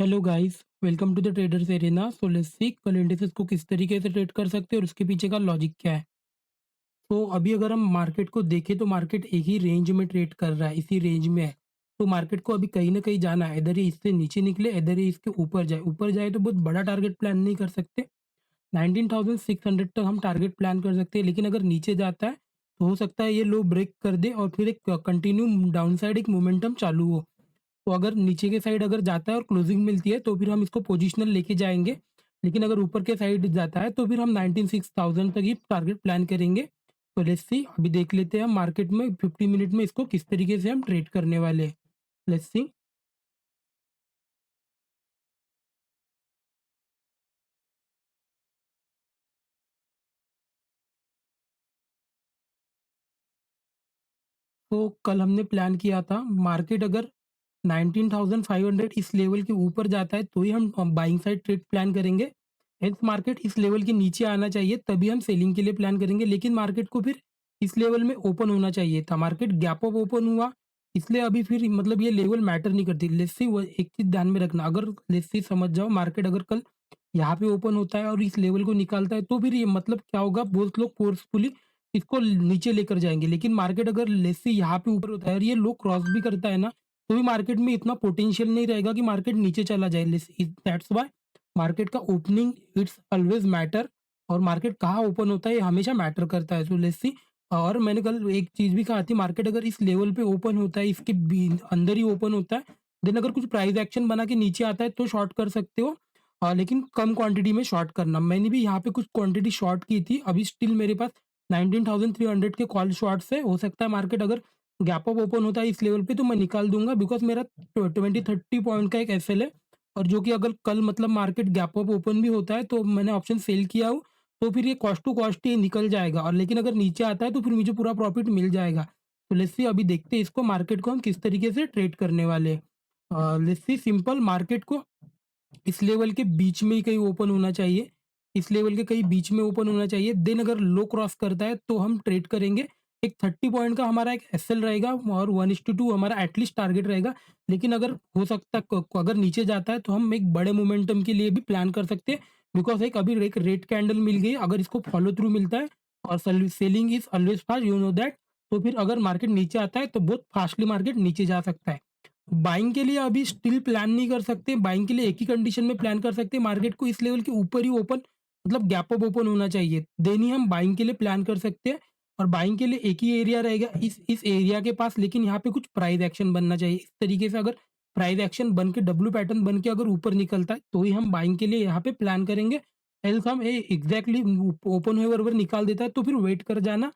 Hello guys, welcome to the traders arena. So let's see कल indices को किस तरीके से ट्रेड कर सकते हैं और उसके पीछे का लॉजिक क्या है। तो अभी अगर हम मार्केट को देखें तो मार्केट एक ही रेंज में ट्रेड कर रहा है, इसी रेंज में है। तो मार्केट को अभी कहीं ना कहीं जाना है, इधर ही इससे नीचे निकले, इधर ही इसके ऊपर जाए तो बहुत बड़ा टारगेट प्लान नहीं कर सकते। 19,600 तक हम टारगेट प्लान कर सकते हैं, लेकिन अगर नीचे जाता है तो हो सकता है ये लो ब्रेक कर दे और फिर एक कंटिन्यू डाउन साइड एक मोमेंटम चालू हो। तो अगर नीचे के साइड अगर जाता है और क्लोजिंग मिलती है तो फिर हम इसको पोजिशनल लेके जाएंगे। लेकिन अगर ऊपर के साइड जाता है तो फिर हम 19,600 तक ही टारगेट प्लान करेंगे। तो लेट्स सी, अभी देख लेते हैं हम मार्केट में 50 मिनट में इसको किस तरीके से हम ट्रेड करने वाले हैं। Let's see. तो कल हमने प्लान किया था मार्केट अगर 19,500 इस लेवल के ऊपर जाता है तो ही हम बाइंग साइड ट्रेड प्लान करेंगे। हेल्थ मार्केट इस लेवल के नीचे आना चाहिए तभी हम सेलिंग के लिए प्लान करेंगे, लेकिन मार्केट को फिर इस लेवल में ओपन होना चाहिए था। मार्केट गैप अप ओपन हुआ, इसलिए अभी फिर मतलब ये लेवल मैटर नहीं करती। लेट्स सी, वो एक चीज ध्यान में रखना, अगर लेट्स सी समझ जाओ मार्केट अगर कल यहाँ पे ओपन होता है और इस लेवल को निकालता है तो फिर ये मतलब क्या होगा, बहुत लोग फोर्सफुली इसको नीचे लेकर जाएंगे। लेकिन मार्केट अगर लेट्स सी यहाँ पे ऊपर होता है और ये लो क्रॉस भी करता है ना, तो भी मार्केट में इतना पोटेंशियल नहीं रहेगा कि मार्केट नीचे चला जाए। दैट्स व्हाई मार्केट का ओपनिंग इट्स ऑलवेज मैटर, और मार्केट कहाँ ओपन होता है ये हमेशा मैटर करता है। सो लेट्स सी। और मैंने कल एक चीज भी कहा थी, मार्केट अगर इस लेवल पे ओपन होता है, इसके अंदर ही ओपन होता है, देन अगर कुछ प्राइस एक्शन बना के नीचे आता है तो शॉर्ट कर सकते हो। लेकिन कम क्वांटिटी में शॉर्ट करना। मैंने भी यहाँ पे कुछ क्वांटिटी शॉर्ट की थी, अभी स्टिल मेरे पास 19,300 के कॉल शॉर्ट्स है। हो सकता है मार्केट अगर गैप अप ओपन होता है इस लेवल पे तो मैं निकाल दूंगा, बिकॉज मेरा 20-30 पॉइंट का एक एसएल है। और जो कि अगर कल मतलब मार्केट गैप अप ओपन भी होता है तो मैंने ऑप्शन सेल किया हो, तो फिर ये कॉस्ट टू कॉस्ट ही निकल जाएगा। और लेकिन अगर नीचे आता है तो फिर मुझे पूरा प्रॉफिट मिल जाएगा। तो लेट्स सी, अभी देखते हैं इसको मार्केट को हम किस तरीके से ट्रेड करने वाले हैं। लेट्स सी, सिंपल मार्केट को इस लेवल के बीच में ही कहीं ओपन होना चाहिए, इस लेवल के कहीं बीच में ओपन होना चाहिए। देन अगर लो क्रॉस करता है तो हम ट्रेड करेंगे। एक 30 पॉइंट का हमारा एक एसएल रहेगा और 1:2 हमारा एटलीस्ट टारगेट रहेगा। लेकिन अगर हो सकता अगर नीचे जाता है तो हम एक बड़े मोमेंटम के लिए भी प्लान कर सकते हैं, बिकॉज एक अभी एक रेड कैंडल मिल गई, अगर इसको फॉलो थ्रू मिलता है और selling is always fast, you know that. तो फिर अगर मार्केट नीचे आता है तो बहुत फास्टली मार्केट नीचे जा सकता है। बाइंग के लिए अभी स्टिल प्लान नहीं कर सकते। बाइंग के लिए एक ही कंडीशन में प्लान कर सकते हैं, मार्केट को इस लेवल के ऊपर ही ओपन मतलब गैप अप ओपन होना चाहिए, देन ही हम बाइंग के लिए प्लान कर सकते हैं। और बाइंग के लिए एक ही एरिया रहेगा इस एरिया के पास, लेकिन यहाँ पे कुछ प्राइस एक्शन बनना चाहिए इस तरीके से। अगर प्राइस एक्शन बन के डब्ल्यू पैटर्न बन के अगर ऊपर निकलता है तो ही हम बाइंग के लिए यहाँ पे प्लान करेंगे। एल्स हम एग्जैक्टली ओपन हुए बराबर निकाल देता है तो फिर वेट कर जाना,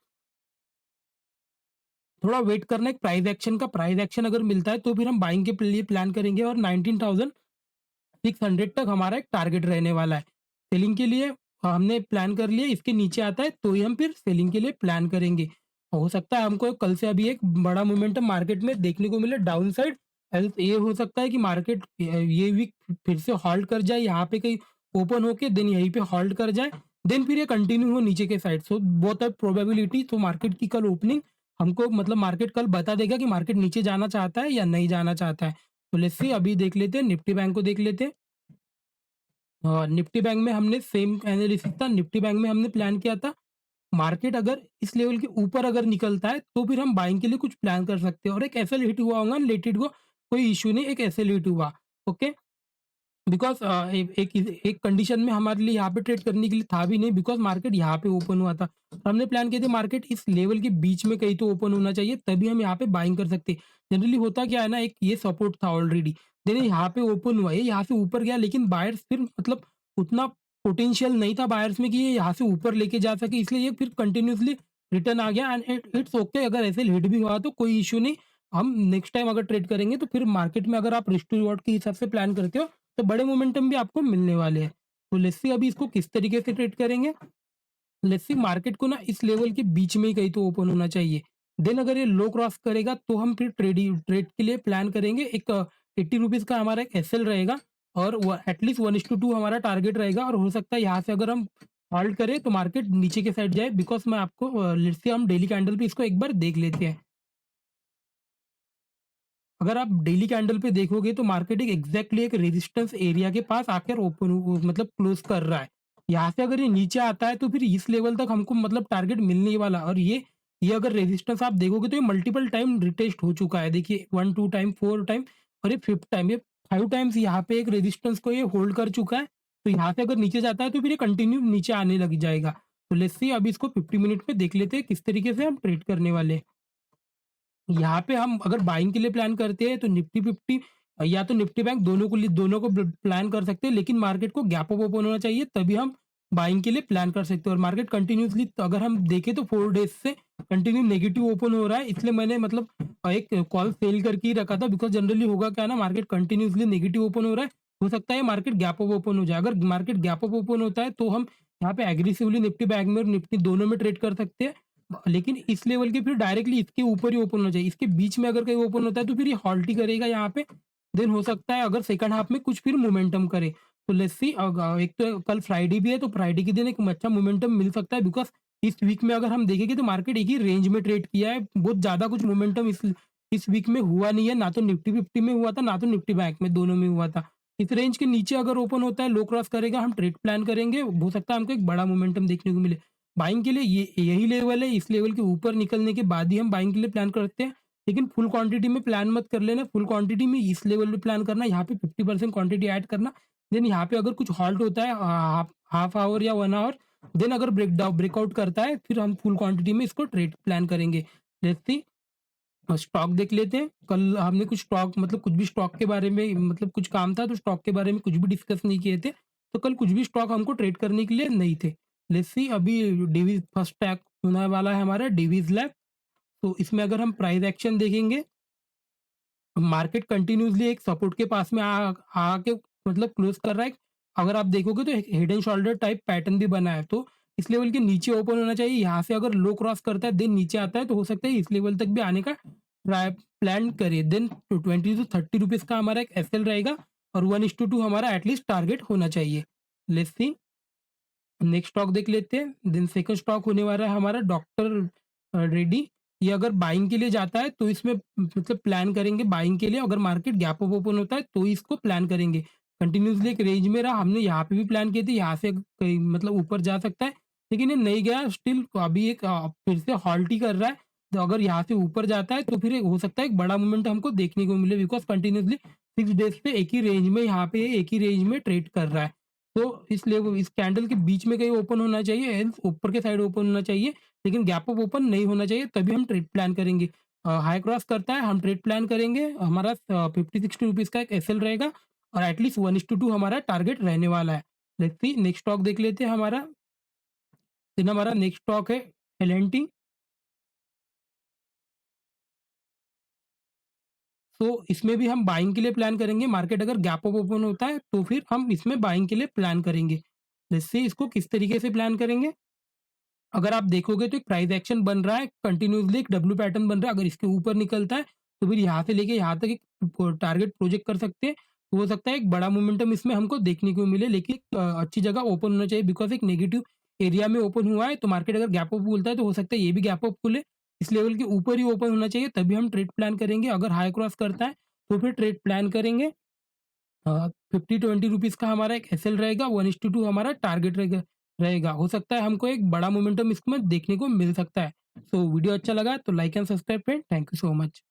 थोड़ा वेट करना एक प्राइस एक्शन का। प्राइस एक्शन अगर मिलता है तो फिर हम बाइंग के लिए प्लान करेंगे, और 19,600 तक हमारा एक टारगेट रहने वाला है सेलिंग के लिए। हमने प्लान कर लिया, इसके नीचे आता है तो ही हम फिर सेलिंग के लिए प्लान करेंगे। हो सकता है हमको कल से अभी एक बड़ा मोमेंटम मार्केट में देखने को मिले डाउन साइड। ये हो सकता है कि मार्केट ये वीक फिर से हॉल्ट कर जाए यहाँ पे कहीं ओपन होके, देन यहीं पे हॉल्ट कर जाए, देन फिर ये कंटिन्यू हो नीचे के साइड। सो बहुत है प्रोबेबिलिटी। तो मार्केट की कल ओपनिंग हमको मतलब मार्केट कल बता देगा कि मार्केट नीचे जाना चाहता है या नहीं जाना चाहता है। तो लेट्स सी, अभी देख लेते हैं निफ्टी बैंक को देख लेते हैं। निफ्टी बैंक में हमने सेम एनालिसिस था, निफ्टी बैंक में हमने प्लान किया था मार्केट अगर इस लेवल के ऊपर अगर निकलता है तो फिर हम बाइंग के लिए कुछ प्लान कर सकते हैं। और एक एसएल हिट हुआ होगा रिलेटेड को, कोई इशू नहीं, एक एसएल हिट हुआ। ओके, बिकॉज एक कंडीशन में हमारे लिए यहाँ पे ट्रेड करने के लिए था भी नहीं, बिकॉज मार्केट यहाँ पे ओपन हुआ था। हमने प्लान किया था मार्केट इस लेवल के बीच में कहीं तो ओपन होना चाहिए तभी हम यहाँ पे बाइंग कर सकते। जनरली होता क्या है ना, एक ये सपोर्ट था ऑलरेडी, देन यहाँ पे ओपन हुआ, ये यहाँ से ऊपर गया, लेकिन बायर्स फिर मतलब उतना पोटेंशियल नहीं था बायर्स में कि ये यहाँ से ऊपर लेके जा सके, इसलिए ये फिर कंटिन्यूसली रिटर्न आ गया। एंड इट्स ओके, अगर ऐसे हिट भी हुआ तो कोई इशू नहीं। हम नेक्स्ट टाइम अगर ट्रेड करेंगे तो फिर मार्केट में अगर आप रिस्क टू रिवॉर्ड के हिसाब से प्लान करते हो तो बड़े मोमेंटम भी आपको मिलने वाले हैं। तो लेट्स सी, अभी इसको किस तरीके से ट्रेड करेंगे। लेट्स सी, मार्केट को ना इस लेवल के बीच में ही कहीं तो ओपन होना चाहिए। देन अगर ये लो क्रॉस करेगा तो हम फिर ट्रेड के लिए प्लान करेंगे। एक 80 रुपीज़ का हमारा एक एसएल रहेगा और एटलीस्ट 1:2 हमारा टारगेट रहेगा। और हो सकता है यहाँ से अगर हम होल्ड करें तो मार्केट नीचे के साइड जाए, बिकॉज मैं आपको लेट्स सी हम डेली कैंडल पे इसको एक बार देख लेते हैं। अगर आप डेली कैंडल पे देखोगे तो मार्केट एक एग्जैक्टली एक रेजिस्टेंस एरिया के पास आकर ओपन मतलब क्लोज कर रहा है। यहाँ से अगर ये नीचे आता है तो फिर इस लेवल तक हमको मतलब टारगेट मिलने ही वाला, और ये अगर रेजिस्टेंस आप देखोगे तो ये मल्टीपल टाइम रिटेस्ट हो चुका है। देखिए 1 2 टाइम 4 टाइम और ये 5th टाइम, ये 5 टाइम्स यहाँ पे एक रेजिस्टेंस को ये होल्ड कर चुका है। तो यहाँ से अगर नीचे जाता है तो फिर ये कंटिन्यू नीचे आने लग जाएगा। तो लेट्स सी अभी इसको 50 मिनट में देख लेते हैं किस तरीके से हम ट्रेड करने वाले हैं। यहाँ पे हम अगर बाइंग के लिए प्लान करते हैं तो निफ्टी 50 या तो निफ्टी बैंक दोनों को प्लान कर सकते हैं, लेकिन मार्केट को गैप अप ओपन होना चाहिए तभी हम बाइंग के लिए प्लान कर सकते हैं। और मार्केट कंटिन्यूसली तो अगर हम देखें तो 4 डेज से कंटिन्यू नेगेटिव ओपन हो रहा है, इसलिए मैंने मतलब एक कॉल सेल करके ही रखा था। बिकॉज जनरली होगा क्या ना, मार्केट कंटिन्यूसली नेगेटिव ओपन हो रहा है, हो सकता है मार्केट गैप अप ओपन हो जाए। अगर मार्केट गैप अप ओपन होता है तो हम यहाँ पे एग्रेसिवली निफ्टी बैंक में और निफ्टी दोनों में ट्रेड कर सकते हैं। लेकिन इस लेवल के फिर डायरेक्टली इसके ऊपर ही ओपन होना चाहिए। इसके बीच में अगर कहीं ओपन होता है तो फिर ये हॉल्ट ही करेगा यहाँ पे। देन हो सकता है अगर सेकंड हाफ में कुछ फिर मोमेंटम करे। तो लेट्स सी, एक तो कल फ्राइडे भी है तो फ्राइडे के दिन एक अच्छा मोमेंटम मिल सकता है। बिकॉज़ इस वीक में अगर हम देखेंगे तो मार्केट एक ही रेंज में ट्रेड किया है। बहुत ज़्यादा कुछ मोमेंटम इस वीक में हुआ नहीं है। ना तो निफ्टी 50 में हुआ था, ना तो निफ्टी बैंक में, दोनों में हुआ था। इस रेंज के नीचे अगर ओपन होता है, लो क्रॉस करेगा, हम ट्रेड प्लान करेंगे। हो सकता है हमको एक बड़ा मोमेंटम देखने को मिले। बाइंग के लिए ये यही लेवल है, इस लेवल के ऊपर निकलने के बाद ही हम बाइंग के लिए प्लान करते हैं। लेकिन फुल क्वांटिटी में प्लान मत कर लेना, फुल क्वांटिटी में इस लेवल पे प्लान करना, यहाँ पे 50% क्वांटिटी ऐड करना। देन यहाँ पे अगर कुछ हॉल्ट होता है हाफ हाफ आवर या 1 आवर, देन अगर ब्रेकआउट करता है फिर हम फुल क्वांटिटी में इसको ट्रेड प्लान करेंगे। लेट्स सी, स्टॉक देख लेते हैं। कल हमने कुछ स्टॉक मतलब कुछ भी स्टॉक के बारे में मतलब कुछ काम था तो स्टॉक के बारे में कुछ भी डिस्कस नहीं किए थे। तो कल कुछ भी स्टॉक हमको ट्रेड करने के लिए नहीं थे। लेट्स सी, अभी डिवीज़ फर्स्ट टैग होने वाला है हमारा डिवीज़ लैब। तो इसमें अगर हम प्राइस एक्शन देखेंगे, मार्केट कंटिन्यूअसली एक सपोर्ट के पास में आके मतलब क्लोज कर रहा है। अगर आप देखोगे तो एक head and shoulder type pattern भी बना है। तो इस लेवल के नीचे ओपन होना चाहिए। यहाँ से अगर लो क्रॉस करता है देन नीचे आता है तो हो सकता है इस लेवल तक भी आने का ट्राई प्लान करे। देन 20 टू 30 रुपीज़ का हमारा एक एसएल रहेगा और 1:2 हमारा एटलीस्ट टारगेट होना चाहिए। लेट्स सी, नेक्स्ट स्टॉक देख लेते हैं। देन सेकंड स्टॉक होने वाला है हमारा डॉक्टर रेड्डी। ये अगर बाइंग के लिए जाता है तो इसमें मतलब प्लान करेंगे बाइंग के लिए। अगर मार्केट गैप अप ओपन होता है तो इसको प्लान करेंगे। कंटिन्यूअसली एक रेंज में रहा, हमने यहाँ पे भी प्लान किए थे, यहाँ से कहीं मतलब ऊपर जा सकता है, लेकिन ये नहीं गया। स्टिल अभी एक फिर से हॉल्ट ही कर रहा है। तो अगर यहाँ से ऊपर जाता है तो फिर हो सकता है एक बड़ा मूवमेंट हमको देखने को मिले। बिकॉज कंटिन्यूअसली 6 डेज पे एक ही रेंज में यहाँ पे एक ही रेंज में ट्रेड कर रहा है। तो इस कैंडल के बीच में कहीं ओपन होना चाहिए, एल्स ऊपर के साइड ओपन होना चाहिए, लेकिन गैप अप ओपन नहीं होना चाहिए, तभी हम ट्रेड प्लान करेंगे। हाई क्रॉस करता है हम ट्रेड प्लान करेंगे। हमारा 50-60 रुपीज़ का एक एसएल रहेगा और एटलीस्ट 1:2 हमारा टारगेट रहने वाला है। लेट्स सी, नेक्स्ट स्टॉक देख लेते हैं हमारा। देन हमारा नेक्स्ट स्टॉक है एल-एन-टी। तो इसमें भी हम बाइंग के लिए प्लान करेंगे। मार्केट अगर गैप अप ओपन होता है तो फिर हम इसमें बाइंग के लिए प्लान करेंगे। लेट्स सी, इसको किस तरीके से प्लान करेंगे। अगर आप देखोगे तो एक प्राइस एक्शन बन रहा है, कंटिन्यूअसली एक डब्ल्यू पैटर्न बन रहा है। अगर इसके ऊपर निकलता है तो फिर यहाँ से लेके यहाँ तक एक टारगेट प्रोजेक्ट कर सकते हैं। तो हो सकता है एक बड़ा मोमेंटम इसमें हमको देखने को मिले, लेकिन अच्छी जगह ओपन होना चाहिए। बिकॉज एक नेगेटिव एरिया में ओपन हुआ है तो मार्केट अगर गैप अप बोलता है तो हो सकता है ये भी गैप अप खुले। इस लेवल के ऊपर ही ओपन होना चाहिए तभी हम ट्रेड प्लान करेंगे। अगर हाई क्रॉस करता है तो फिर ट्रेड प्लान करेंगे। 50-20 रुपीज़ का हमारा एक एसएल रहेगा, 1:2 हमारा टारगेट रहेगा रहेगा। हो सकता है हमको एक बड़ा मोमेंटम इसमें देखने को मिल सकता है। सो वीडियो अच्छा लगा तो like and subscribe friend. Thank you so much.